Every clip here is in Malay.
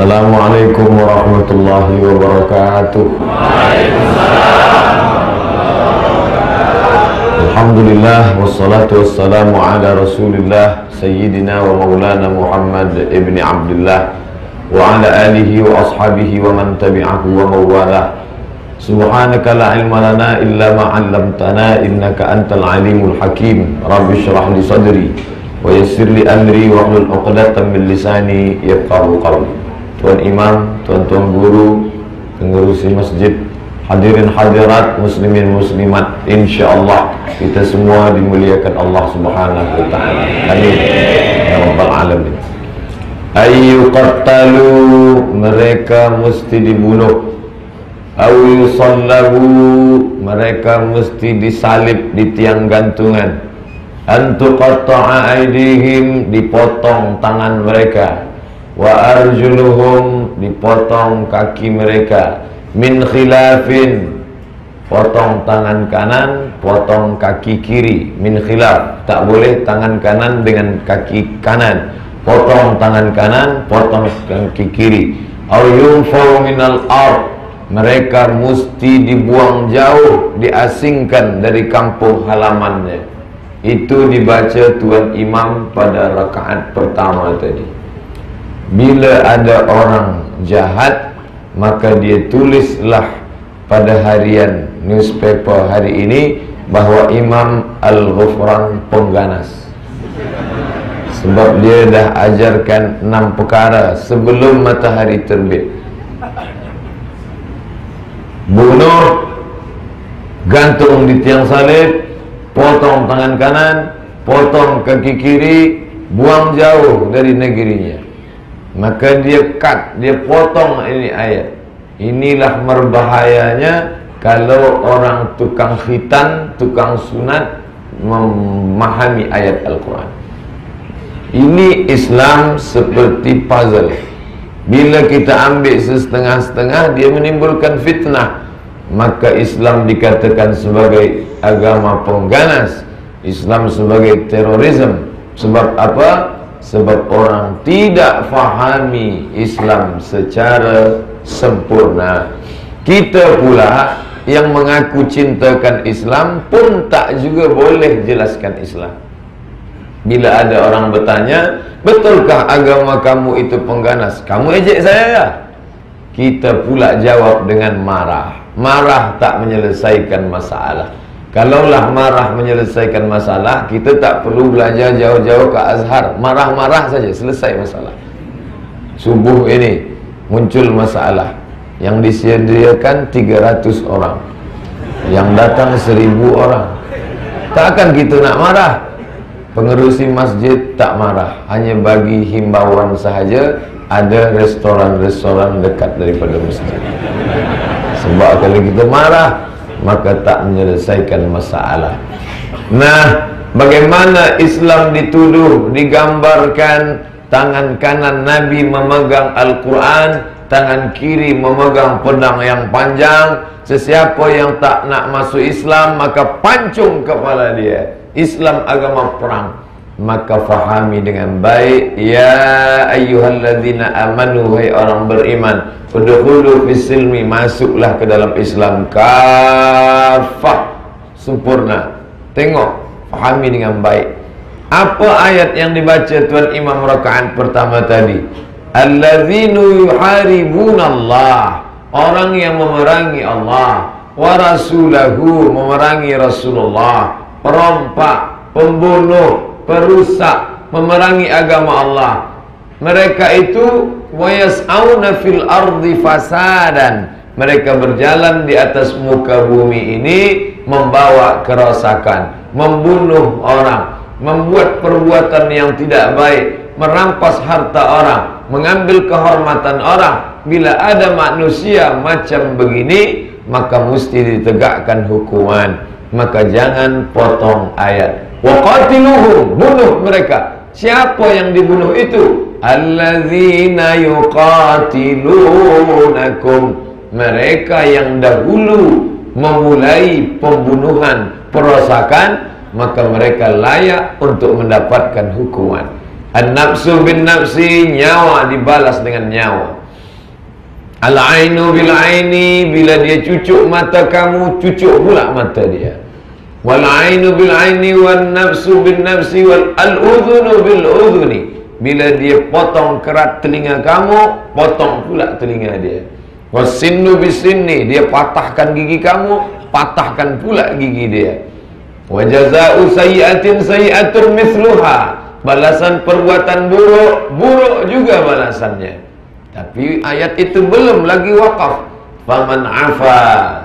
Assalamualaikum warahmatullahi wabarakatuh. Alhamdulillah wassalatu wassalamu ala Rasulillah Sayyidina wa maulana Muhammad ibn Abdullah wa ala alihi wa ashabihi wa man tabi'ahu wa mawalah. Subhanaka la ilma lana illa ma 'allamtana innaka antal alimul hakim. Rabbi shrah li sadri wa yassir li amri wa hlul 'uqdatam min lisani yafqahu qawli. Tuan Imam, tuan-tuan guru, pengurusi masjid, hadirin hadirat, muslimin muslimat, insyaallah kita semua dimuliakan Allah Subhanahu wa taala. Amin ya rabbal alamin. Ayyuqattalu, mereka mesti dibunuh. Aw yusallabu, mereka mesti disalib di tiang gantungan. Antuqatta'a aydihim, dipotong tangan mereka. Wa arjuluhum, dipotong kaki mereka. Min khilafin, potong tangan kanan, potong kaki kiri. Min khilaf, tak boleh tangan kanan dengan kaki kanan. Potong tangan kanan, potong kaki kiri. Au yunfau minal ard, mereka mesti dibuang jauh, diasingkan dari kampung halamannya. Itu dibaca Tuan Imam pada rakaat pertama tadi. Bila ada orang jahat, maka dia tulislah pada harian newspaper hari ini bahawa Imam Al-Ghufran pengganas. Sebab dia dah ajarkan 6 perkara sebelum matahari terbit. Bunuh, gantung di tiang salib, potong tangan kanan, potong kaki kiri, buang jauh dari negerinya. Maka dia cut, dia potong ini ayat. Inilah berbahayanya kalau orang tukang khitan, tukang sunat memahami ayat Al-Quran. Ini Islam seperti puzzle. Bila kita ambil setengah-setengah, dia menimbulkan fitnah. Maka Islam dikatakan sebagai agama pengganas, Islam sebagai terorisme. Sebab apa? Sebab orang tidak fahami Islam secara sempurna. Kita pula yang mengaku cintakan Islam pun tak juga boleh jelaskan Islam. Bila ada orang bertanya, betulkah agama kamu itu pengganas? Kamu ejek saya ya? Kita pula jawab dengan marah. Marah tak menyelesaikan masalah. Kalaulah marah menyelesaikan masalah, kita tak perlu belajar jauh-jauh ke Azhar. Marah-marah saja, selesai masalah. Subuh ini muncul masalah. Yang disediakan 300 orang, yang datang 1000 orang. Takkan kita nak marah? Pengerusi masjid tak marah, hanya bagi himbauan sahaja. Ada restoran-restoran dekat daripada masjid. Sebab kalau kita marah, maka tak menyelesaikan masalah. Nah, bagaimana Islam dituduh, digambarkan tangan kanan Nabi memegang Al-Quran, tangan kiri memegang pedang yang panjang. Sesiapa yang tak nak masuk Islam, maka pancung kepala dia. Islam agama perang. Maka fahami dengan baik. Ya ayyuhalladzina amanu, hai orang beriman, udkhulu fis-silmi, masuklah ke dalam Islam kafah, sempurna. Tengok, fahami dengan baik. Apa ayat yang dibaca Tuan Imam rakaat pertama tadi? Alladzinu yuharibunallah, orang yang memerangi Allah, wa rasulahu, memerangi Rasulullah, perompak, pembunuh, perusak, memerangi agama Allah. Mereka itu wayas'auna fil ardi fasadan, mereka berjalan di atas muka bumi ini membawa kerosakan, membunuh orang, membuat perbuatan yang tidak baik, merampas harta orang, mengambil kehormatan orang. Bila ada manusia macam begini, maka mesti ditegakkan hukuman. Maka jangan potong ayat. Wa qatiluhum, bunuh mereka. Siapa yang dibunuh itu? Alladzina yuqatilunakum, mereka yang dahulu memulai pembunuhan, perosakan, maka mereka layak untuk mendapatkan hukuman. An-nafsu bin nafsi, nyawa dibalas dengan nyawa. Al-ainu bil-aini, bila dia cucuk mata kamu, cucuk pula mata dia. Wal-ainu bil-aini, wal-nafsu bil-nafsi, wal-udhunu bil-udhuni. Bila dia potong kerat telinga kamu, potong pula telinga dia. Was-sinnu bis-sinni, dia patahkan gigi kamu, patahkan pula gigi dia. Wa jazaa'u sayyi'atin sayyi'atun mithluha. Balasan perbuatan buruk, buruk juga balasannya. Tapi ayat itu belum lagi wakaf. Faman afa,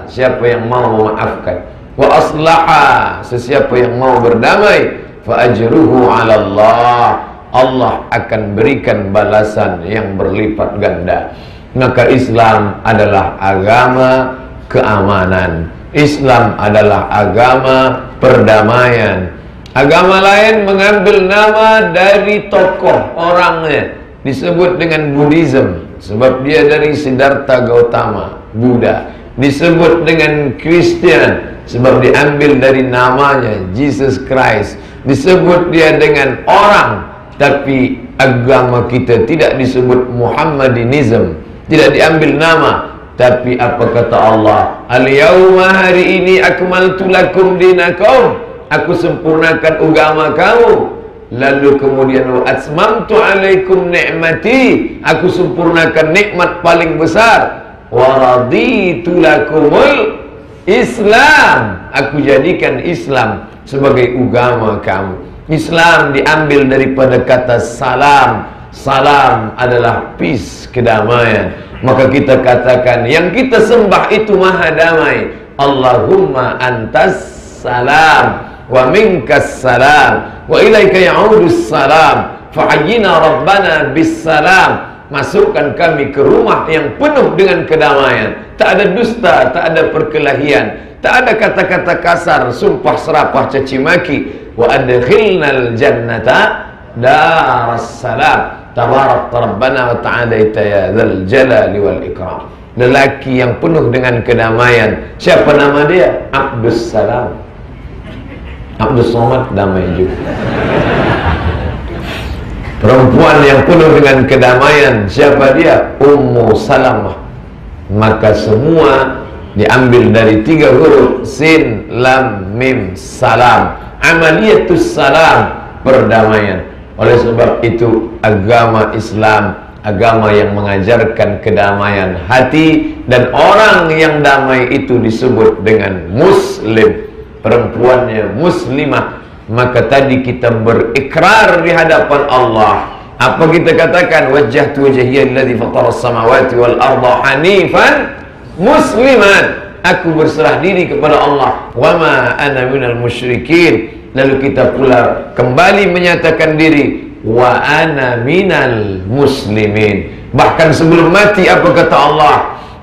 siapa yang mau memaafkan, wa aslaha, sesiapa yang mau berdamai, fa ajruhu 'ala Allah, Allah akan berikan balasan yang berlipat ganda. Maka Islam adalah agama keamanan. Islam adalah agama perdamaian. Agama lain mengambil nama dari tokoh orangnya, disebut dengan Buddhism, sebab dia dari Siddhartha Gautama, Buddha. Disebut dengan Christian, sebab diambil dari namanya, Jesus Christ. Disebut dia dengan orang, tapi agama kita tidak disebut Muhammadinism, tidak diambil nama. Tapi apa kata Allah? Al-yawma, hari ini, akmaltu lakum dinakum, aku sempurnakan agama kamu. Lalu kemudian wa atmamtu alaikum ni'mati, aku sempurnakan nikmat paling besar. Wa raditu lakumul Islam, aku jadikan Islam sebagai agama kamu. Islam diambil daripada kata salam. Salam adalah peace, kedamaian. Maka kita katakan yang kita sembah itu maha damai. Allahumma antas salam wa minkas salam wa ilaika ya'udus salam fa'ayyina rabbana bis salam. Masukkan kami ke rumah yang penuh dengan kedamaian. Tak ada dusta, tak ada perkelahian, tak ada kata-kata kasar, sumpah serapah, caci maki. Wa adkhilnal jannata daras salam. Tabarak Rabbana wa ta'alaita ya dzal jalali wal ikram. Lelaki yang penuh dengan kedamaian. Siapa nama dia? Abdus Salam. Abdus Somad, damai juga. Perempuan yang penuh dengan kedamaian, siapa dia? Ummu Salamah. Maka semua diambil dari 3 huruf, sin, lam, mim, salam. Amaliyatus salam, perdamaian. Oleh sebab itu agama Islam, agama yang mengajarkan kedamaian hati, dan orang yang damai itu disebut dengan muslim. Perempuannya muslimah. Maka tadi kita berikrar di hadapan Allah. Apa kita katakan? Wajjahtu wajhiya alladzi fatara as-samawati wal arda hanifan musliman. Aku berserah diri kepada Allah. Wa ma ana minal musyrikin. Lalu kita pula kembali menyatakan diri, wa ana minal muslimin. Bahkan sebelum mati apa kata Allah?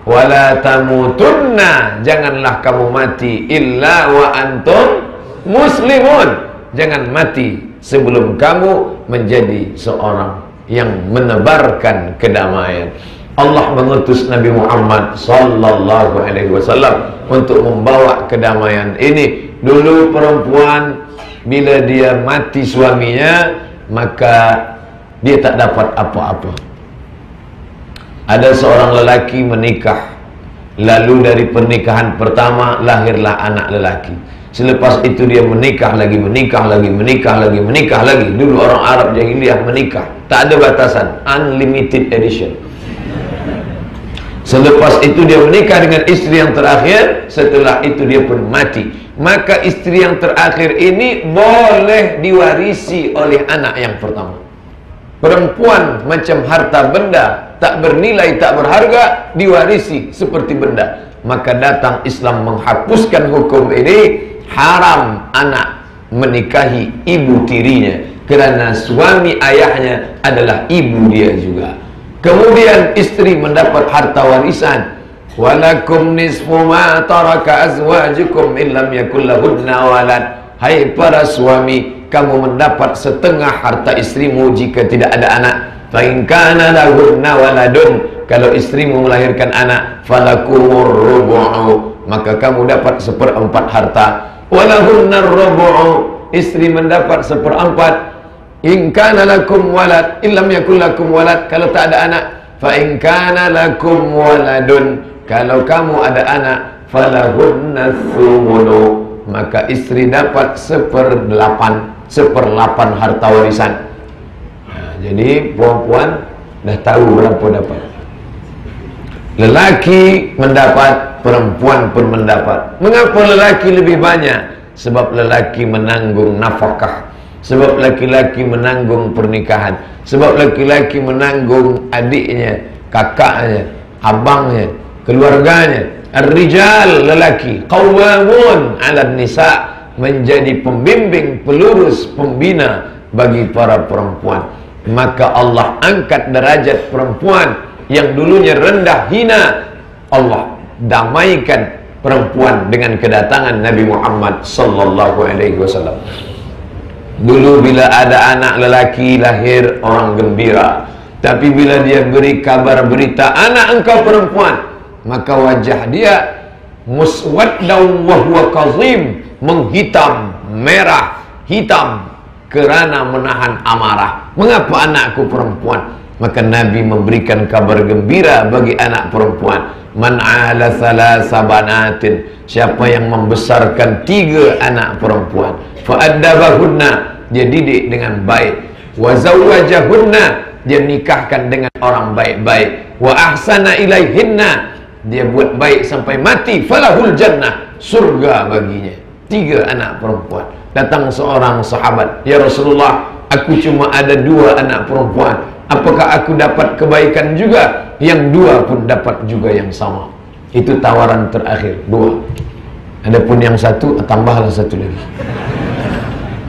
Wala tamutunna, janganlah kamu mati illa wa antum muslimun. Jangan mati sebelum kamu menjadi seorang yang menebarkan kedamaian. Allah mengutus Nabi Muhammad sallallahu alaihi wasallam untuk membawa kedamaian ini. Dulu perempuan bila dia mati suaminya, maka dia tak dapat apa-apa. Ada seorang lelaki menikah, lalu dari pernikahan pertama lahirlah anak lelaki. Selepas itu dia menikah lagi, menikah lagi, menikah lagi, menikah lagi. Dulu orang Arab jahiliyah menikah, tak ada batasan, unlimited edition. Selepas itu dia menikah dengan istri yang terakhir, setelah itu dia pun mati. Maka istri yang terakhir ini boleh diwarisi oleh anak yang pertama. Perempuan macam harta benda, tak bernilai, tak berharga, diwarisi seperti benda. Maka datang Islam menghapuskan hukum ini. Haram anak menikahi ibu tirinya, kerana suami ayahnya adalah ibu dia juga. Kemudian istri mendapat harta warisan. Walakum nisfu ma taraka azwajukum illam yakul lahunna walad. Hai para suami, kamu mendapat setengah harta istrimu jika tidak ada anak. Fa in kana lahunna waladun, kalau istrimu melahirkan anak, falakumur rubu'u, maka kamu dapat 1/4 harta. Walahunna rubu'u, istri mendapat 1/4. In kana lakum walad illam yakul lakum walad, kalau tak ada anak, fa in kana lakum waladun, kalau kamu ada anak, falahunna tsumunu, maka istri dapat 1/8 harta warisan. Jadi perempuan dah tahu berapa dapat. Lelaki mendapat, perempuan pun mendapat. Mengapa lelaki lebih banyak? Sebab lelaki menanggung nafkah, sebab laki-laki menanggung pernikahan, sebab laki-laki menanggung adiknya, kakaknya, abangnya, keluarganya. Ar-rijal, lelaki, qawwamun 'alan nisa, menjadi pembimbing, pelurus, pembina bagi para perempuan. Maka Allah angkat derajat perempuan yang dulunya rendah hina. Allah damaikan perempuan dengan kedatangan Nabi Muhammad sallallahu alaihi wasallam. Dulu bila ada anak lelaki lahir, orang gembira. Tapi bila dia beri kabar berita anak engkau perempuan, maka wajah dia muswaddaw wa huwa kazim, menghitam, merah, hitam, kerana menahan amarah. Mengapa anakku perempuan? Maka Nabi memberikan kabar gembira bagi anak perempuan. Man ala thalatha banatin, siapa yang membesarkan 3 anak perempuan, fa addabahunna, dia didik dengan baik, wa zawwajahunna, dia nikahkan dengan orang baik-baik, wa ahsana ilaihinna, dia buat baik sampai mati, falahul jannah, surga baginya. 3 anak perempuan. Datang seorang sahabat, ya Rasulullah, aku cuma ada 2 anak perempuan, apakah aku dapat kebaikan juga? Yang 2 pun dapat juga yang sama. Itu tawaran terakhir, 2. Adapun yang 1, tambahlah 1 lagi.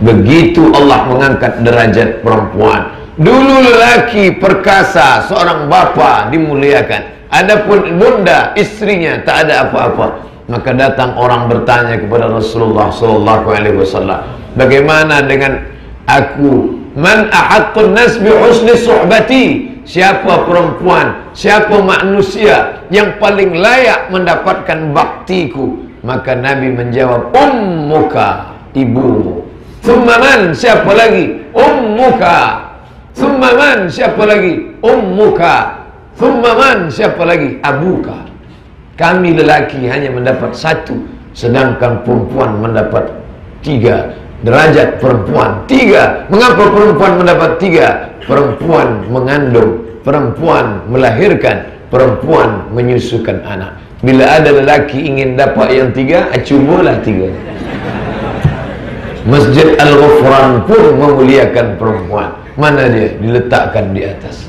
Begitu Allah mengangkat derajat perempuan. Dulu lelaki perkasa, seorang bapa dimuliakan. Adapun bunda, istrinya tak ada apa-apa. Maka datang orang bertanya kepada Rasulullah sallallahu alaihi wasallam, bagaimana dengan aku? Man ahaqqun nas bi husni suhbati, siapa perempuan, siapa manusia yang paling layak mendapatkan baktiku? Maka Nabi menjawab, ummuka, ibumu. Thumma man, siapa lagi? Ummuka. Thumma man, siapa lagi? Ummuka. Thumma man, siapa lagi? Abuka. Kami lelaki hanya mendapat 1, sedangkan perempuan mendapat 3. Derajat perempuan 3. Mengapa perempuan mendapat 3? Perempuan mengandung, perempuan melahirkan, perempuan menyusukan anak. Bila ada lelaki ingin dapat yang 3, cubalah 3. Masjid Al-Ghufran pun memuliakan perempuan. Mana dia? Diletakkan di atas.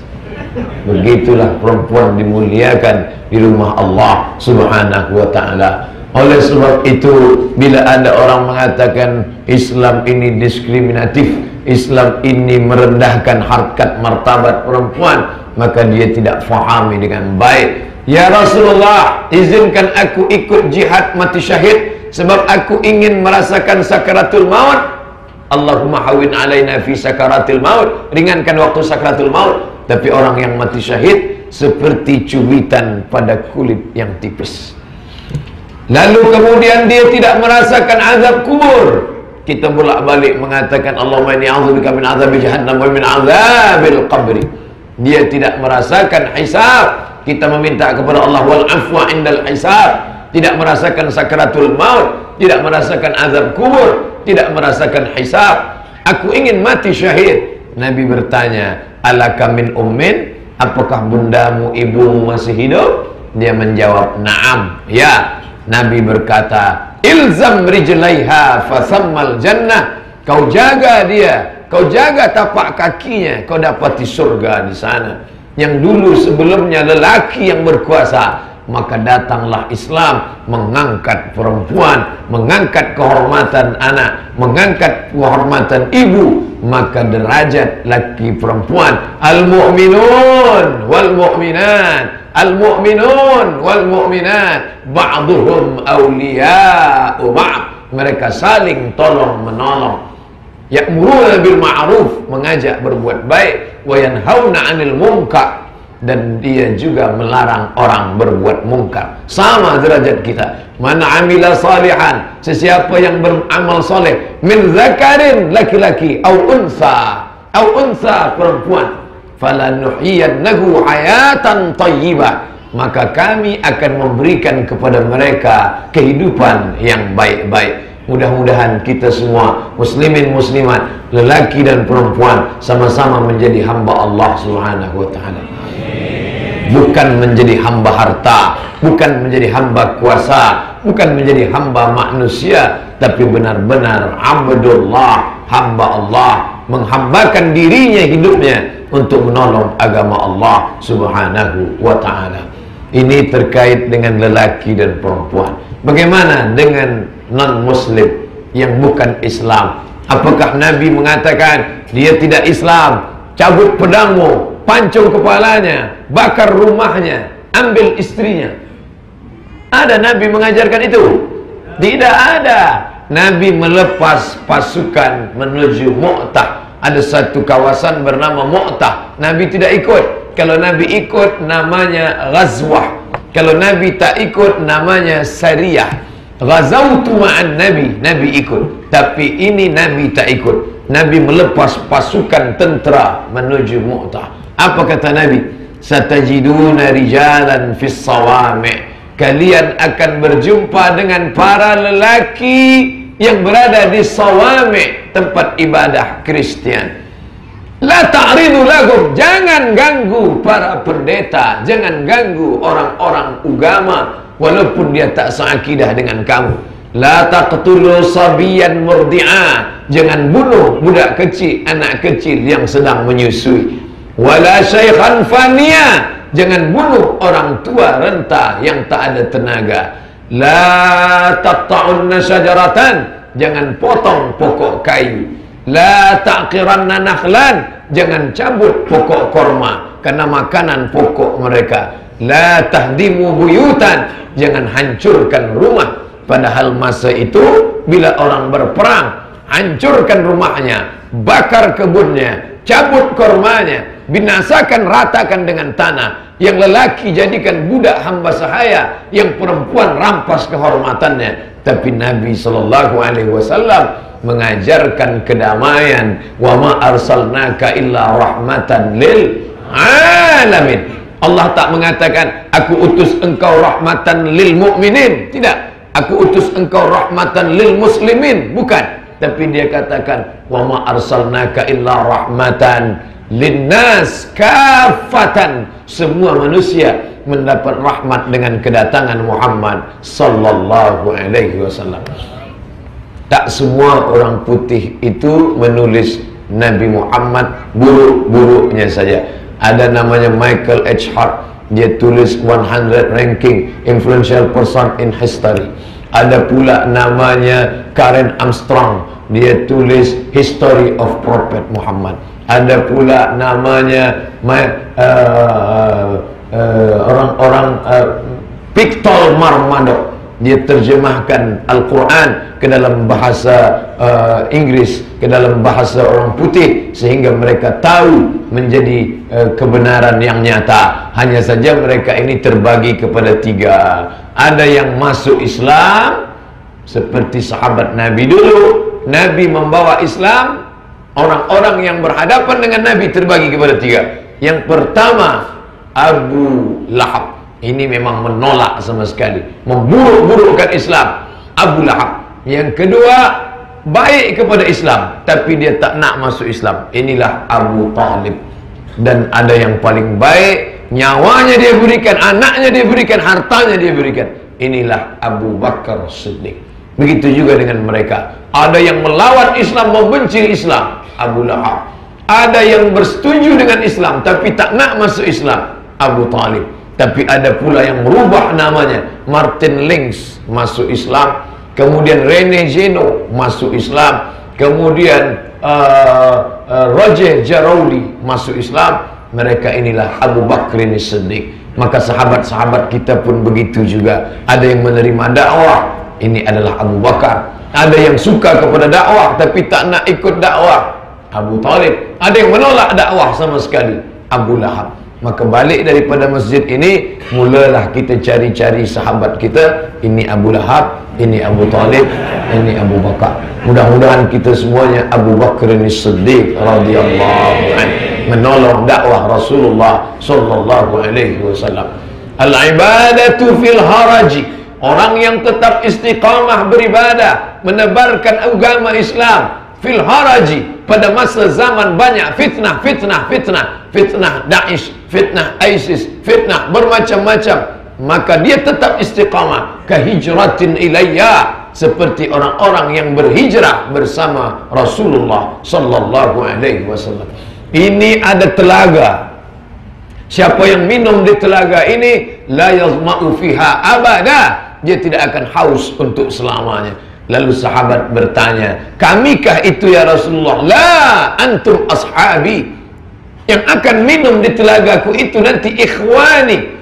Begitulah perempuan dimuliakan di rumah Allah subhanahu wa ta'ala. Oleh sebab itu, bila ada orang mengatakan Islam ini diskriminatif, Islam ini merendahkan harkat martabat perempuan, maka dia tidak fahami dengan baik. Ya Rasulullah, izinkan aku ikut jihad mati syahid, sebab aku ingin merasakan sakaratul maut. Allahumma hawin alaina fi sakaratul maut, ringankan waktu sakaratul maut. Tapi orang yang mati syahid seperti cubitan pada kulit yang tipis. Lalu kemudian dia tidak merasakan azab kubur. Kita bolak-balik mengatakan Allahumma inni a'udzubika min azabi jahannam wa min azabil qabri. Dia tidak merasakan hisab. Kita meminta kepada Allah wal afwa indal hisab. Tidak merasakan sakaratul maut, tidak merasakan azab kubur, tidak merasakan hisab. Aku ingin mati syahid. Nabi bertanya, alaka min ummin, apakah bundamu, ibumu masih hidup? Dia menjawab, na'am, ya. Nabi berkata, ilzam rijlaiha fasammal jannah. Kau jaga dia, kau jaga tapak kakinya, kau dapati surga di sana. Yang dulu sebelumnya lelaki yang berkuasa, maka datanglah Islam mengangkat perempuan, mengangkat kehormatan anak, mengangkat kehormatan ibu. Maka derajat laki perempuan, al-mu'minun wal mu'minat, al-mu'minun wal mu'minat ba'duhum awliya'u ba'd, mereka saling tolong menolong. Ya'muruna bil ma'ruf, mengajak berbuat baik, wa yanhauna 'anil munkar, dan dia juga melarang orang berbuat mungkar. Sama derajat kita. Man amila salihan, sesiapa yang beramal soleh, min zakarin, laki-laki, au unsa perempuan, falanuhyiyannahu hayatan thayyibah, maka kami akan memberikan kepada mereka kehidupan yang baik-baik. Mudah-mudahan kita semua muslimin muslimat, lelaki dan perempuan, sama-sama menjadi hamba Allah Subhanahu wa taala. Bukan menjadi hamba harta, bukan menjadi hamba kuasa, bukan menjadi hamba manusia, tapi benar-benar abdullah, hamba Allah, menghambakan dirinya, hidupnya untuk menolong agama Allah Subhanahu wa taala. Ini terkait dengan lelaki dan perempuan. Bagaimana dengan non-muslim yang bukan Islam? Apakah Nabi mengatakan dia tidak Islam, cabut pedangmu, pancung kepalanya, bakar rumahnya, ambil istrinya? Ada Nabi mengajarkan itu? Tidak ada. Nabi melepas pasukan menuju Mu'tah. Ada satu kawasan bernama Mu'tah. Nabi tidak ikut. Kalau Nabi ikut namanya Ghazwah. Kalau Nabi tak ikut namanya Sariyah. Ghazautu ma'an Nabi, Nabi ikut. Tapi ini Nabi tak ikut. Nabi melepas pasukan tentera menuju Mu'tah. Apa kata Nabi? Satajiduna rijalan fis sawami'. Kalian akan berjumpa dengan para lelaki yang berada di sawami', tempat ibadah Kristian. La ta'ridu lahum, jangan ganggu para pendeta, jangan ganggu orang-orang agama walaupun dia tak seakidah dengan kamu. La taqtulu sabiyan murdi'a, jangan bunuh budak kecil, anak kecil yang sedang menyusui. Wala syaikhan faniya, jangan bunuh orang tua renta yang tak ada tenaga. La taqta'unna syajaratan, jangan potong pokok kayu. La taqiranna nakhlan, jangan cabut pokok korma karena makanan pokok mereka. La tahdimu buyutan, jangan hancurkan rumah. Padahal masa itu bila orang berperang, hancurkan rumahnya, bakar kebunnya, cabut kormanya, binasakan, ratakan dengan tanah. Yang lelaki jadikan budak hamba sahaya, yang perempuan rampas kehormatannya. Tapi Nabi SAW mengajarkan kedamaian. Wa ma arsalnaka illa rahmatan lil alamin. Allah tak mengatakan aku utus engkau rahmatan lil mu'minin, tidak. Aku utus engkau rahmatan lil muslimin, bukan. Tapi dia katakan wa ma arsalnaka illa rahmatan linnas kafatan. Semua manusia mendapat rahmat dengan kedatangan Muhammad sallallahu alaihi wasallam. Tak semua orang putih itu menulis Nabi Muhammad buruk-buruknya saja. Ada namanya Michael H. Hart, dia tulis 100 ranking influential person in history. Ada pula namanya Karen Armstrong, dia tulis History of Prophet Muhammad. Ada pula namanya orang-orang Pictol Marmado, dia terjemahkan Al-Quran ke dalam bahasa Inggris, ke dalam bahasa orang putih, sehingga mereka tahu menjadi kebenaran yang nyata. Hanya saja mereka ini terbagi kepada tiga. Ada yang masuk Islam seperti sahabat Nabi dulu. Nabi membawa Islam, orang-orang yang berhadapan dengan Nabi terbagi kepada tiga. Yang pertama Abu Lahab. Ini memang menolak sama sekali, memburuk-burukkan Islam, Abu Lahab. Yang kedua, baik kepada Islam, tapi dia tak nak masuk Islam. Inilah Abu Talib. Dan ada yang paling baik, nyawanya dia berikan, anaknya dia berikan, hartanya dia berikan. Inilah Abu Bakar Siddiq. Begitu juga dengan mereka. Ada yang melawan Islam, membenci Islam, Abu Lahab. Ada yang bersetuju dengan Islam, tapi tak nak masuk Islam, Abu Talib. Tapi ada pula yang merubah namanya, Martin Lynch masuk Islam, kemudian Rene Zeno masuk Islam, kemudian Roger Jarauli masuk Islam. Mereka inilah Abu Bakr Siddiq. Maka sahabat-sahabat kita pun begitu juga. Ada yang menerima dakwah, ini adalah Abu Bakar. Ada yang suka kepada dakwah tapi tak nak ikut dakwah, Abu Talib. Ada yang menolak dakwah sama sekali, Abu Lahab. Maka balik daripada masjid ini, mulalah kita cari-cari sahabat kita. Ini Abu Lahab, ini Abu Talib, ini Abu Bakar. Mudah-mudahan kita semuanya Abu Bakr Siddiq radhiyallahu anhu. menolong dakwah Rasulullah sallallahu alaihi wasallam. Al-ibadatu fil haraji, orang yang tetap istiqamah beribadah, menebarkan agama Islam fil haraji, pada masa zaman banyak fitnah, fitnah Daesh, fitnah ISIS, fitnah bermacam-macam, maka dia tetap istiqamah. Kahijratin ilayya, seperti orang-orang yang berhijrah bersama Rasulullah sallallahu alaihi wasallam. Ini ada telaga. Siapa yang minum di telaga ini, la yazma'u fiha abada, dia tidak akan haus untuk selamanya. Lalu sahabat bertanya, kamikah itu ya Rasulullah? La, antum ashabi. Yang akan minum di telagaku itu nanti ikhwani.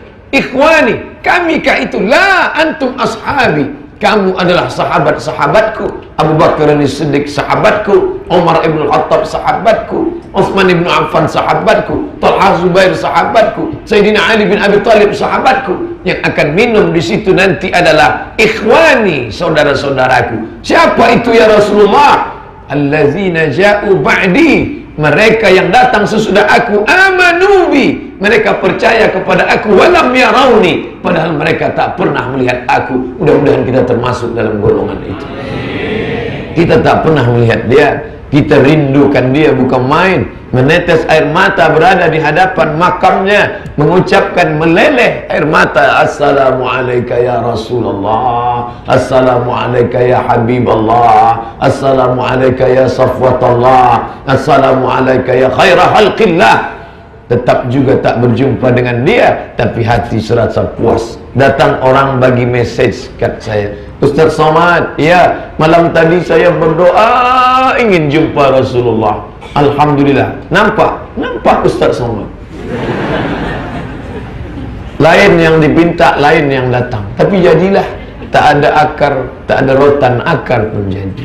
Kamikah itu? La, antum ashabi. Kamu adalah sahabat-sahabatku. Abu Bakar As-Siddiq sahabatku, Umar ibn Khattab sahabatku, Utsman ibn Affan sahabatku, Talha Zubair sahabatku, Sayyidina Ali bin Abi Thalib sahabatku. Yang akan minum di situ nanti adalah ikhwani, saudara-saudaraku. Siapa itu ya Rasulullah? Allazina ja'u ba'di, mereka yang datang sesudah aku, amanu bi, mereka percaya kepada aku, walam yarawni, padahal mereka tak pernah melihat aku. Mudah-mudahan kita termasuk dalam golongan itu. Kita tak pernah melihat dia, kita rindukan dia bukan main. Menetes air mata berada di hadapan makamnya, mengucapkan meleleh air mata, assalamualaikum ya Rasulullah, assalamualaikum ya Habiballah, assalamualaikum ya Safwatullah, assalamualaikum ya khairah khalqillah. Tetap juga tak berjumpa dengan dia, tapi hati serasa puas. Datang orang bagi message kat saya, Ustaz Somad, ya, malam tadi saya berdoa ingin jumpa Rasulullah. Alhamdulillah, nampak Ustaz Somad. Lain yang dipinta, lain yang datang, tapi jadilah. Tak ada akar, tak ada rotan, akar pun jadi.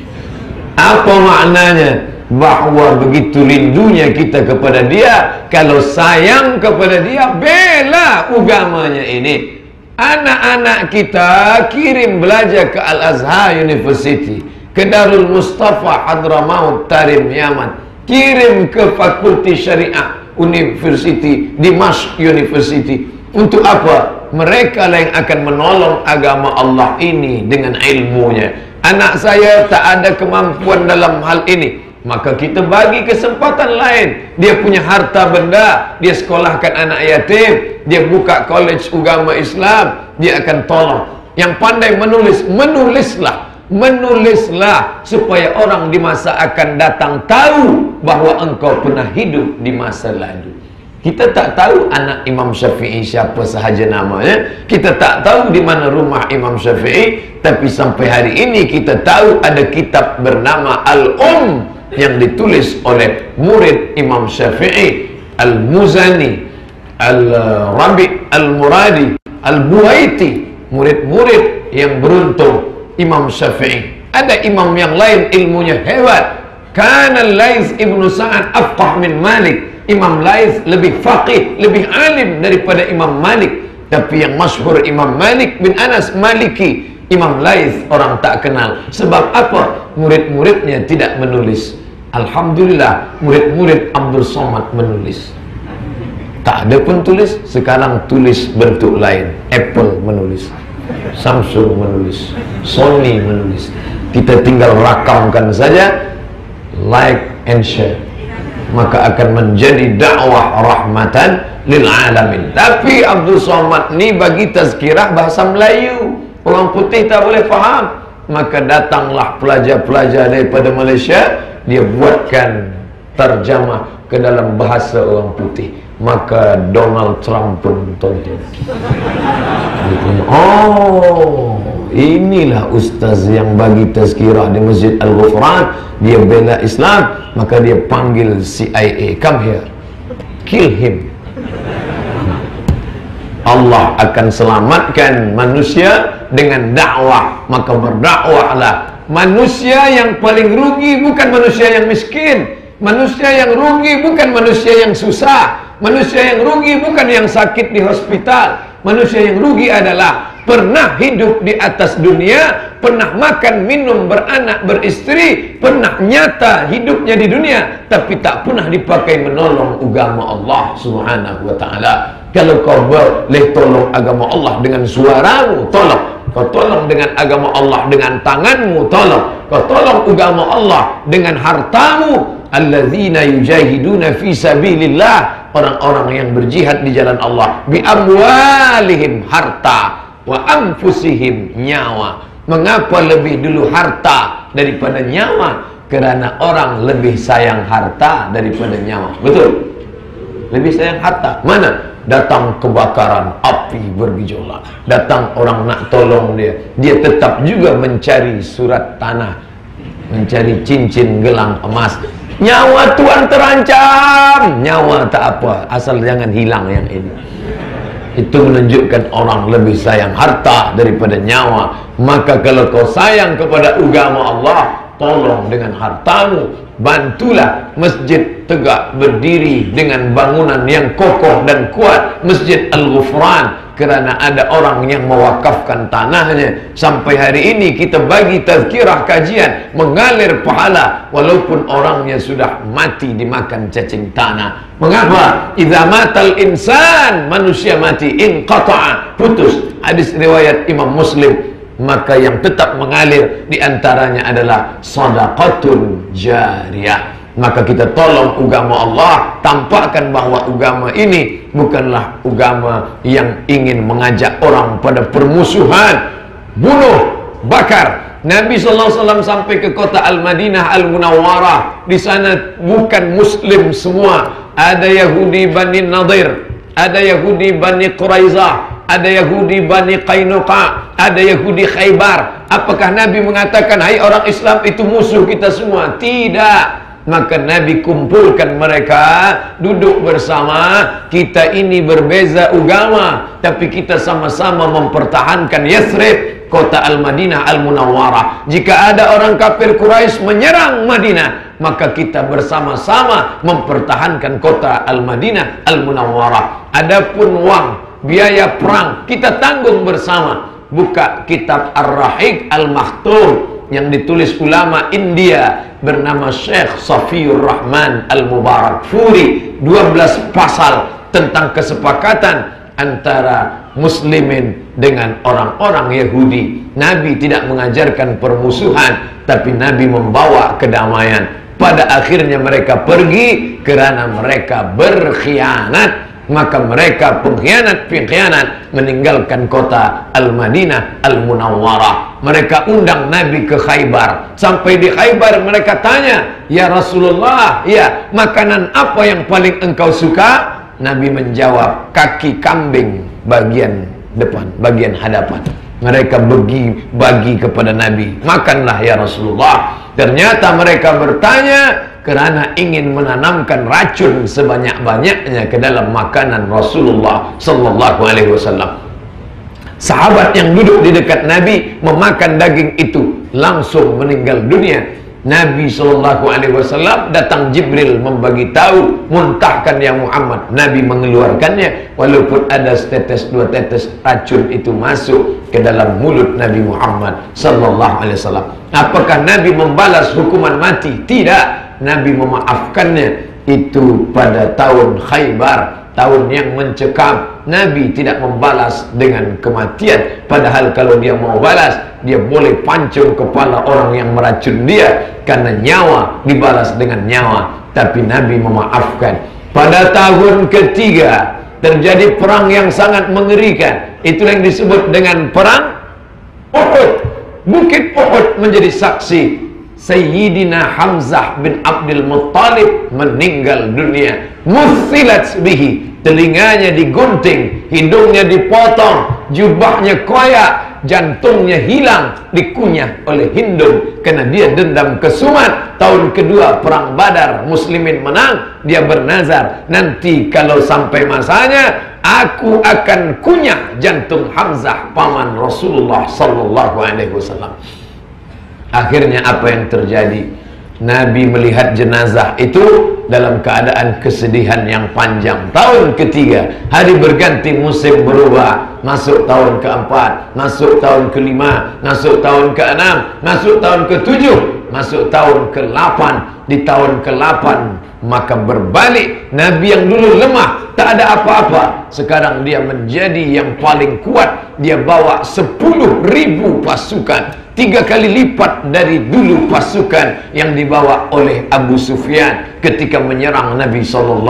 Apa maknanya? Bahawa begitu rindunya kita kepada dia, kalau sayang kepada dia, bela agamanya ini. Anak-anak kita kirim belajar ke Al-Azhar University, ke Darul Mustafa Hadramaut Tarim Yaman, kirim ke Fakulti Syariah University Dimashq University. Untuk apa? Mereka lah yang akan menolong agama Allah ini dengan ilmunya. Anak saya tak ada kemampuan dalam hal ini, maka kita bagi kesempatan lain. Dia punya harta benda, dia sekolahkan anak yatim, dia buka college agama Islam, dia akan tolong. Yang pandai menulis, menulislah supaya orang di masa akan datang tahu bahwa engkau pernah hidup di masa lalu. Kita tak tahu anak Imam Syafi'i siapa sahaja namanya, kita tak tahu di mana rumah Imam Syafi'i, tapi sampai hari ini kita tahu ada kitab bernama yang ditulis oleh murid Imam Syafi'i, Al-Muzani, Al-Rabi, Al-Muradi, Al-Buaiti, murid-murid yang beruntung Imam Syafi'i. Ada imam yang lain ilmunya hebat. Kana Laits ibnu Sa'ad afqah min Malik. Imam Laits lebih faqih, lebih alim daripada Imam Malik. Tapi yang masyhur Imam Malik bin Anas Maliki. Imam Laits orang tak kenal. Sebab apa? Murid-muridnya tidak menulis. Alhamdulillah, murid-murid Abdul Somad menulis. Tak ada pun tulis. Sekarang tulis bentuk lain. Apple menulis, Samsung menulis, Sony menulis. Kita tinggal rakamkan saja, like and share, maka akan menjadi dakwah rahmatan lil alamin. Tapi Abdul Somad ni bagi tazkirah bahasa Melayu, orang putih tak boleh faham. Maka datanglah pelajar-pelajar daripada Malaysia, dia buatkan terjemah ke dalam bahasa orang putih. Maka Donald Trump pun tonton. Oh, inilah ustaz yang bagi tazkirah di Masjid Al-Ghufran. Dia bela Islam, maka dia panggil CIA, come here, kill him. Allah akan selamatkan manusia dengan dakwah, maka berdakwahlah. Manusia yang paling rugi bukan manusia yang miskin. Manusia yang rugi bukan manusia yang susah. Manusia yang rugi bukan yang sakit di hospital. Manusia yang rugi adalah pernah hidup di atas dunia, pernah makan, minum, beranak, beristri, pernah nyata hidupnya di dunia, tapi tak pernah dipakai menolong agama Allah Subhanahu wa ta'ala. Kalau kau boleh tolong agama Allah dengan suaramu, tolong. Kau tolong dengan agama Allah dengan tanganmu, tolong. Kau tolong agama Allah dengan hartamu. Alladzina yujahiduna fi sabilillah, orang-orang yang berjihad di jalan Allah, bi amwalihim, harta, wa anfusihim, nyawa. Mengapa lebih dulu harta daripada nyawa? Karena orang lebih sayang harta daripada nyawa. Betul? Lebih sayang harta. Mana? Datang kebakaran, api bergejolak, datang orang nak tolong dia, dia tetap juga mencari surat tanah, mencari cincin gelang emas. Nyawa Tuhan terancam. Nyawa tak apa, asal jangan hilang yang ini. Itu menunjukkan orang lebih sayang harta daripada nyawa. Maka kalau kau sayang kepada agama Allah, tolong dengan hartamu. Bantulah masjid tegak berdiri dengan bangunan yang kokoh dan kuat, Masjid Al-Ghufran, kerana ada orang yang mewakafkan tanahnya. Sampai hari ini kita bagi tazkirah kajian, mengalir pahala walaupun orangnya sudah mati dimakan cacing tanah. Mengapa? Idza matal insan, manusia mati, inqata'a, putus. Hadis riwayat Imam Muslim. Maka yang tetap mengalir diantaranya adalah sadaqatun jariyah. Maka kita tolong agama Allah, tampakkan bahwa agama ini bukanlah agama yang ingin mengajak orang pada permusuhan, bunuh, bakar. Nabi SAW sampai ke kota Al-Madinah Al-Munawwarah. Di sana bukan Muslim semua. Ada Yahudi Bani Nadir, ada Yahudi Bani Quraizah, ada Yahudi Bani Qainuqa, ada Yahudi Khaybar. Apakah Nabi mengatakan, hai orang Islam itu musuh kita semua? Tidak. Maka Nabi kumpulkan mereka, duduk bersama. Kita ini berbeza agama, tapi kita sama-sama mempertahankan Yathrib, kota Al-Madinah Al-Munawwarah. Jika ada orang kafir Quraisy menyerang Madinah, maka kita bersama-sama mempertahankan kota Al-Madinah Al-Munawwarah. Adapun wang, biaya perang, kita tanggung bersama. Buka kitab Ar-Rahiq Al-Makhtum yang ditulis ulama India bernama Syekh Safiyur Rahman Al-Mubarakfuri. 12 pasal tentang kesepakatan antara muslimin dengan orang-orang Yahudi. Nabi tidak mengajarkan permusuhan, tapi Nabi membawa kedamaian. Pada akhirnya mereka pergi kerana mereka berkhianat. Maka mereka pengkhianat meninggalkan kota Al-Madinah Al-Munawwarah. Mereka undang Nabi ke Khaybar. Sampai di Khaybar mereka tanya, ya Rasulullah, ya, makanan apa yang paling engkau suka? Nabi menjawab, kaki kambing bagian depan, bagian hadapan. Mereka bagi kepada Nabi, makanlah ya Rasulullah. Ternyata mereka bertanya kerana ingin menanamkan racun sebanyak-banyaknya ke dalam makanan Rasulullah sallallahu alaihi wasallam. Sahabat yang duduk di dekat Nabi memakan daging itu langsung meninggal dunia. Nabi sallallahu alaihi wasallam datang Jibril membagi tahu, muntahkan ya Muhammad. Nabi mengeluarkannya, walaupun ada setetes dua tetes racun itu masuk ke dalam mulut Nabi Muhammad sallallahu alaihi wasallam. Apakah Nabi membalas hukuman mati? Tidak. Nabi memaafkannya. Itu pada tahun Khaybar, tahun yang mencekam. Nabi tidak membalas dengan kematian. Padahal kalau dia mau balas, dia boleh pancung kepala orang yang meracun dia, karena nyawa dibalas dengan nyawa. Tapi Nabi memaafkan. Pada tahun ketiga terjadi perang yang sangat mengerikan. Itulah yang disebut dengan perang Uhud. Bukit Uhud menjadi saksi. Sayyidina Hamzah bin Abdul Muttalib meninggal dunia. Muthilat bihi, telinganya digunting, hidungnya dipotong, jubahnya koyak, jantungnya hilang, dikunyah oleh Hindun karena dia dendam kesumat. Tahun kedua perang Badar, muslimin menang. Dia bernazar, nanti kalau sampai masanya, aku akan kunyah jantung Hamzah paman Rasulullah sallallahu alaihi wasallam. Akhirnya apa yang terjadi? Nabi melihat jenazah itu dalam keadaan kesedihan yang panjang. Tahun ketiga, hari berganti, musim berubah. Masuk tahun keempat, masuk tahun kelima, masuk tahun keenam, masuk tahun ketujuh, masuk tahun ke-8. Di tahun ke-8 maka berbalik. Nabi yang dulu lemah, tak ada apa-apa, sekarang dia menjadi yang paling kuat. Dia bawa 10.000 pasukan, 3 kali lipat dari dulu pasukan yang dibawa oleh Abu Sufyan ketika menyerang Nabi SAW.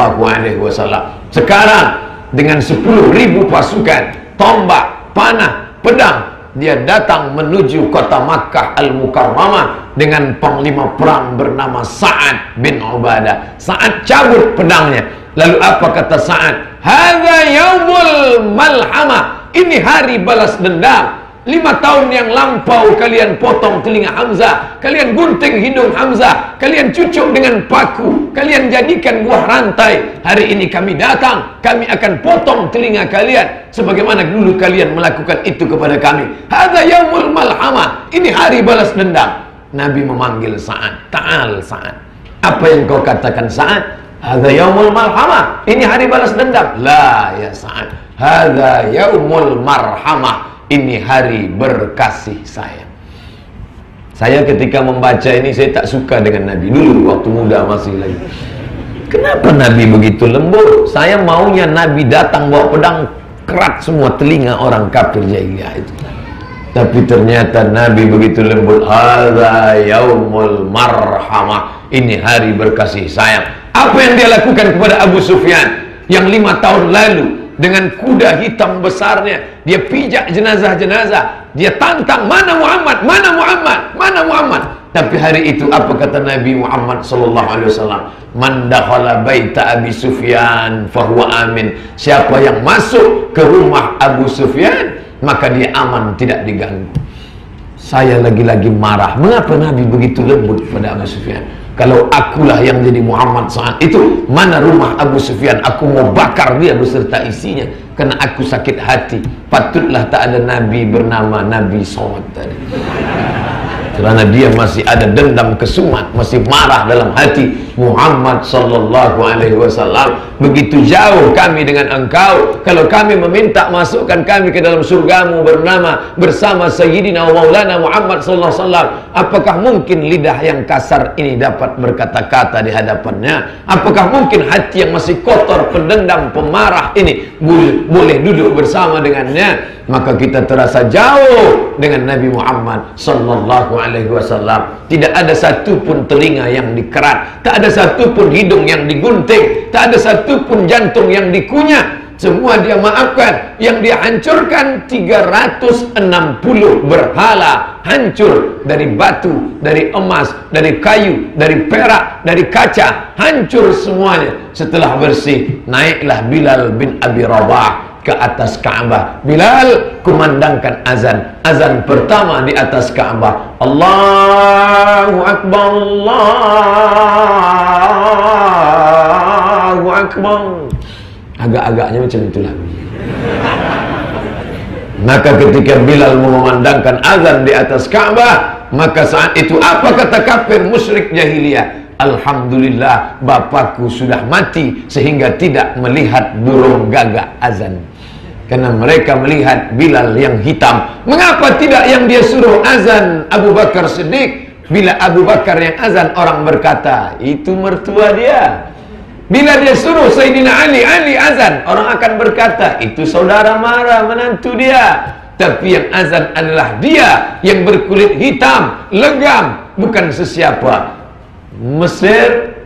Sekarang dengan 10.000 pasukan, tombak, panah, pedang, dia datang menuju kota Makkah Al-Mukarramah dengan panglima perang bernama Sa'ad bin Ubadah. Sa'ad cabut pedangnya. Lalu apa kata Sa'ad? Hadza yaumul malhamah. Ini hari balas dendam. 5 tahun yang lampau kalian potong telinga Hamzah, kalian gunting hidung Hamzah, kalian cucuk dengan paku, kalian jadikan buah rantai. Hari ini kami datang, kami akan potong telinga kalian sebagaimana dulu kalian melakukan itu kepada kami. Hadza yaumul malhamah. Ini hari balas dendam. Nabi memanggil Sa'ad. Ta'al Sa'ad. Apa yang kau katakan Sa'ad? Hadza yaumul malhamah. Ini hari balas dendam. La ya Sa'ad. Hadza yaumul marhamah. Ini hari berkasih sayang. Saya ketika membaca ini, saya tak suka dengan Nabi dulu waktu muda masih lagi. Kenapa Nabi begitu lembut? Saya maunya Nabi datang bawa pedang, kerat semua telinga orang kafir jahiliyah itu. Tapi ternyata Nabi begitu lembut. Hadza yaumul marhamah. Ini hari berkasih sayang. Apa yang dia lakukan kepada Abu Sufyan yang 5 tahun lalu dengan kuda hitam besarnya, dia pijak jenazah-jenazah, dia tantang, mana Muhammad, mana Muhammad, mana Muhammad. Tapi hari itu apa kata Nabi Muhammad SAW? Man dakhala baita Abi Sufyan fahuwa amin. Siapa yang masuk ke rumah Abu Sufyan, maka dia aman, tidak diganggu. Saya lagi-lagi marah. Mengapa Nabi begitu lembut pada Abu Sufyan? Kalau akulah yang jadi Muhammad saat itu, mana rumah Abu Sufyan, aku mau bakar dia beserta isinya, karena aku sakit hati. Patutlah tak ada Nabi bernama Nabi Sawad tadi, karena dia masih ada dendam kesumat, masih marah dalam hati. Muhammad sallallahu alaihi wasallam, begitu jauh kami dengan engkau. Kalau kami meminta masukkan kami ke dalam surgamu bersama Sayyidina wa Maulana Muhammad sallallahu alaihi wasallam, apakah mungkin lidah yang kasar ini dapat berkata-kata di hadapannya? Apakah mungkin hati yang masih kotor, pendendam, pemarah ini boleh duduk bersama dengannya? Maka kita terasa jauh dengan Nabi Muhammad sallallahu alaihi wasallam. Tidak ada satupun telinga yang dikerat, tak ada satupun hidung yang digunting, tak ada satupun jantung yang dikunyah. Semua dia maafkan. Yang dia hancurkan 360 berhala, hancur dari batu, dari emas, dari kayu, dari perak, dari kaca, hancur semuanya. Setelah bersih, naiklah Bilal bin Abi Rabah ke atas Ka'bah. Bilal kumandangkan azan. Azan pertama di atas Ka'bah. Allahu Akbar, Allahu Akbar. Agak-agaknya macam itulah. Maka ketika Bilal memandangkan azan di atas Ka'bah, maka saat itu apa kata kafir musyrik jahiliyah? Alhamdulillah, bapakku sudah mati sehingga tidak melihat burung gagak azan. Karena mereka melihat Bilal yang hitam. Mengapa tidak yang dia suruh azan Abu Bakar Siddiq? Bila Abu Bakar yang azan, orang berkata, itu mertua dia. Bila dia suruh Sayyidina Ali azan, orang akan berkata, itu saudara mara, menantu dia. Tapi yang azan adalah dia yang berkulit hitam, legam, bukan sesiapa. Mesir,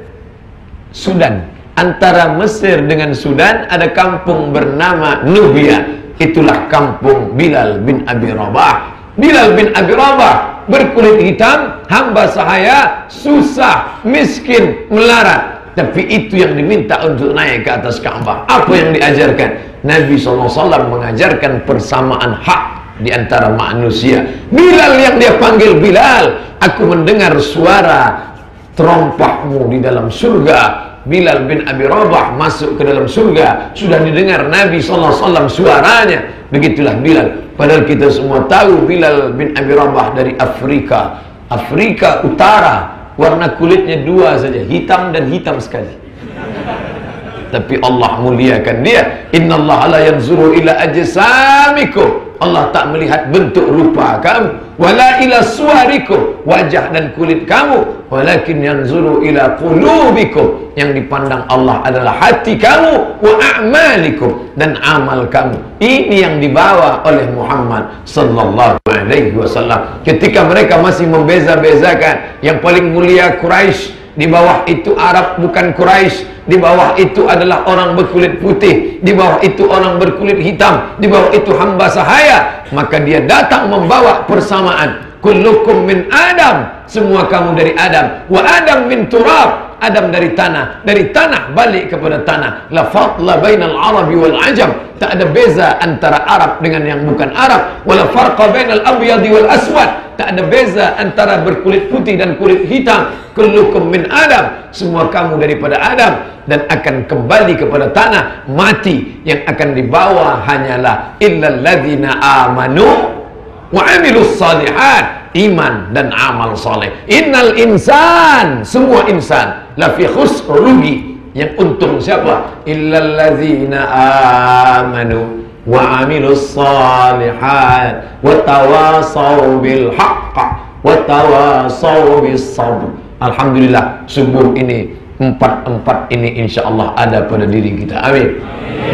Sudan. Antara Mesir dengan Sudan ada kampung bernama Nubia. Itulah kampung Bilal bin Abi Rabah. Bilal bin Abi Rabah berkulit hitam, hamba sahaya, susah, miskin, melarat. Tapi itu yang diminta untuk naik ke atas Ka'bah. Apa yang diajarkan? Nabi SAW mengajarkan persamaan hak di antara manusia. Bilal yang dia panggil, Bilal, aku mendengar suara terompahmu di dalam surga. Bilal bin Abi Rabah masuk ke dalam surga, sudah didengar Nabi SAW suaranya. Begitulah Bilal. Padahal kita semua tahu Bilal bin Abi Rabah dari Afrika Utara, warna kulitnya dua saja, hitam dan hitam sekali. Tapi Allah muliakan dia. Innallaha la yanzuru ila ajsamikum. Allah tak melihat bentuk rupa kamu, wala ila suwarikum, wajah dan kulit kamu, walakin yanzuru ila qulubikum. Yang dipandang Allah adalah hati kamu, wa a'malikum, dan amal kamu. Ini yang dibawa oleh Muhammad sallallahu alaihi wasallam. Ketika mereka masih membeza-bezakan, yang paling mulia Quraisy, di bawah itu Arab bukan Quraisy, di bawah itu adalah orang berkulit putih, di bawah itu orang berkulit hitam, di bawah itu hamba sahaya. Maka dia datang membawa persamaan. Kullukum min Adam, semua kamu dari Adam. Wa Adam min turab, Adam dari tanah balik kepada tanah. La fadla bainal Arabi wal Ajam, tak ada beza antara Arab dengan yang bukan Arab. Wala farqa bainal abyadi wal aswad, tak ada beza antara berkulit putih dan kulit hitam. Kullukum min Adam, semua kamu daripada Adam, dan akan kembali kepada tanah, mati. Yang akan dibawa hanyalah illal ladzina amanu wa amilus salihat, iman dan amal soleh. Innal insan, semua insan, lafi khusr, rugi. Yang untung siapa? Illal ladzina amanu wa amilus salihat wa tawasaw bil haqq wa tawasaw bis sabr. Alhamdulillah, subuh ini empat ini insyaallah ada pada diri kita. Amin.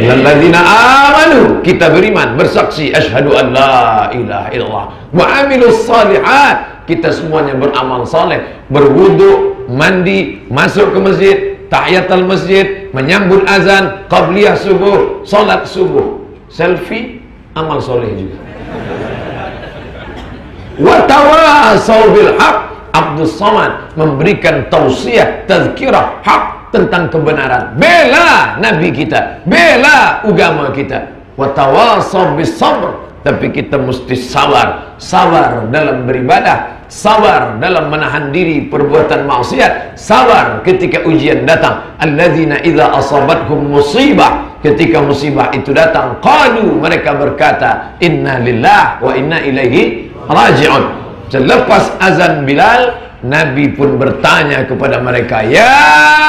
Alladzina amanu, kita beriman, bersaksi asyhadu an la ilaha illallah, wa amilus salihat, kita semuanya beramal saleh, berwudu, mandi, masuk ke masjid, tahiyatul masjid, menyambut azan, qabliyah subuh, salat subuh, selfie, amal soleh juga. Wa tawasaw bil haqq, Abdus Samad memberikan tausiah, tazkirah hak tentang kebenaran, bela nabi kita, bela agama kita. Wa tawasaw bis sabr, tapi kita mesti sabar, sabar dalam beribadah, sabar dalam menahan diri perbuatan maksiat, sabar ketika ujian datang. Alladzina idza asabathum musibah, ketika musibah itu datang, qalu, mereka berkata, inna lillahi wa inna ilaihi raji'un. Selepas azan Bilal, Nabi pun bertanya kepada mereka, ya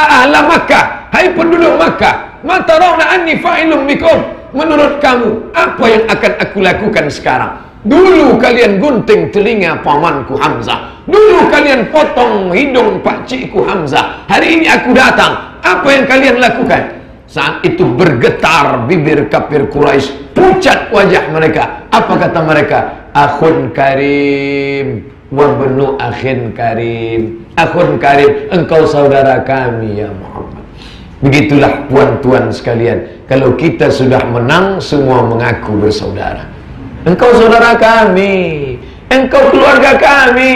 ahla Makkah, hai penduduk Makkah, ma tarawna anni fa'ilun bikum, menurut kamu apa yang akan aku lakukan sekarang? Dulu kalian gunting telinga pamanku Hamzah, dulu kalian potong hidung pakcikku Hamzah, hari ini aku datang, apa yang kalian lakukan? Saat itu bergetar bibir kafir Quraisy, pucat wajah mereka. Apa kata mereka? Akhun karim wa benu akhin karim. Akhun karim, engkau saudara kami ya Muhammad. Begitulah tuan-tuan sekalian, kalau kita sudah menang, semua mengaku bersaudara. Engkau saudara kami, engkau keluarga kami.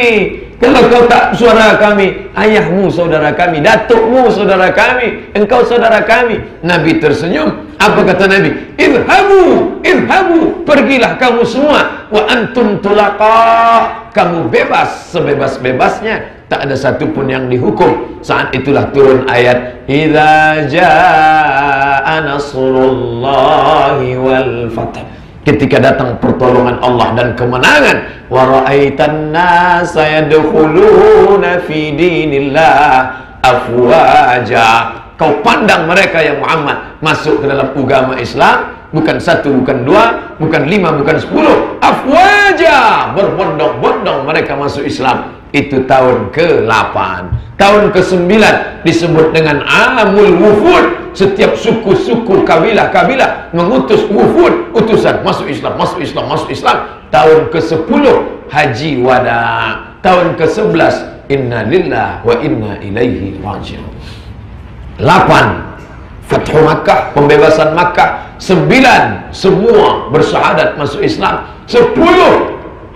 Kalau kau tak saudara kami, ayahmu saudara kami, datukmu saudara kami, engkau saudara kami. Nabi tersenyum. Apa kata Nabi? Idhabu, idhabu, pergilah kamu semua. Wa antum tulaqa, kamu bebas sebebas-bebasnya. Tak ada satupun yang dihukum. Saat itulah turun ayat, idza jaa nasrullahi wal fath, ketika datang pertolongan Allah dan kemenangan. Wa ra'aitan nasa yadkhuluna fi dinillah afwaja, kau pandang mereka ya Muhammad masuk ke dalam agama Islam, bukan satu, bukan dua, bukan lima, bukan 10, afwaja, berbondong-bondong mereka masuk Islam. Itu tahun ke-8. Tahun ke-9 disebut dengan Amul Wufud. Setiap suku-suku, kabilah-kabilah mengutus wufud, utusan, masuk Islam, masuk Islam, masuk Islam. Tahun ke-10 Haji Wada. Tahun ke-11 Inna lillahi wa inna ilaihi raji'un. 8 Fathu Makkah, pembebasan Makkah. 9 semua bersyahadat masuk Islam. 10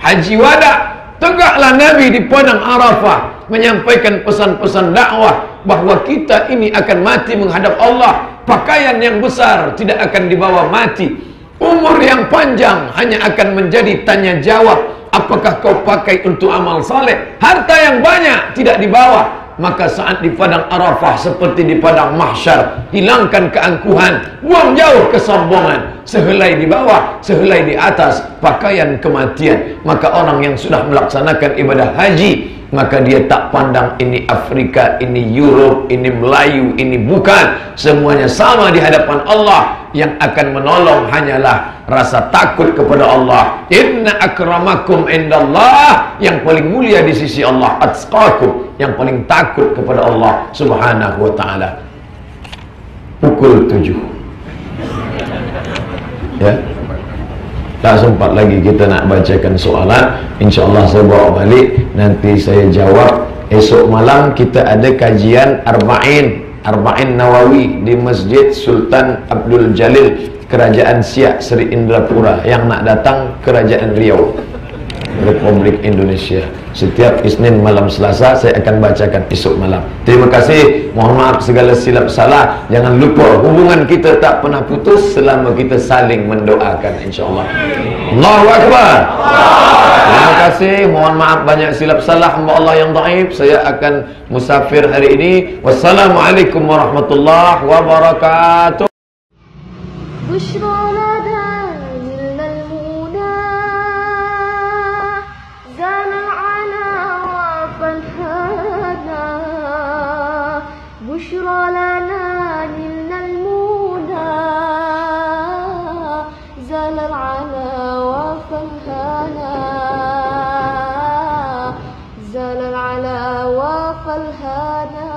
Haji Wada. Tegaklah Nabi di padang Arafah menyampaikan pesan-pesan dakwah bahwa kita ini akan mati menghadap Allah. Pakaian yang besar tidak akan dibawa mati. Umur yang panjang hanya akan menjadi tanya jawab. Apakah kau pakai untuk amal saleh? Harta yang banyak tidak dibawa. Maka saat di padang Arafah seperti di padang mahsyar, hilangkan keangkuhan, buang jauh kesombongan. sehelai di bawah, sehelai di atas, pakaian kematian. Maka orang yang sudah melaksanakan ibadah haji, maka dia tak pandang ini Afrika, ini Europe, ini Melayu, ini bukan. Semuanya sama di hadapan Allah. Yang akan menolong hanyalah rasa takut kepada Allah. Inna akramakum indallah, yang paling mulia di sisi Allah, atqakum, yang paling takut kepada Allah subhanahu wa ta'ala. Pukul 7 ya, tak sempat lagi kita nak bacakan soalan. InsyaAllah saya bawa balik, nanti saya jawab. Esok malam kita ada kajian Arba'in Nawawi di Masjid Sultan Abdul Jalil, Kerajaan Siak Seri Indrapura. Yang nak datang Kerajaan Riau, Republik Indonesia. Setiap Isnin malam Selasa saya akan bacakan esok malam. Terima kasih. Mohon maaf segala silap salah. Jangan lupa hubungan kita tak pernah putus selama kita saling mendoakan, insyaAllah. Allahu Akbar. Terima kasih. Mohon maaf banyak silap salah hamba Allah yang dhaif. Saya akan musafir hari ini. Wassalamualaikum warahmatullahi wabarakatuh. بشرى لنا نلنا المنى زال العنا وفلهانا زال العلا وفلهانا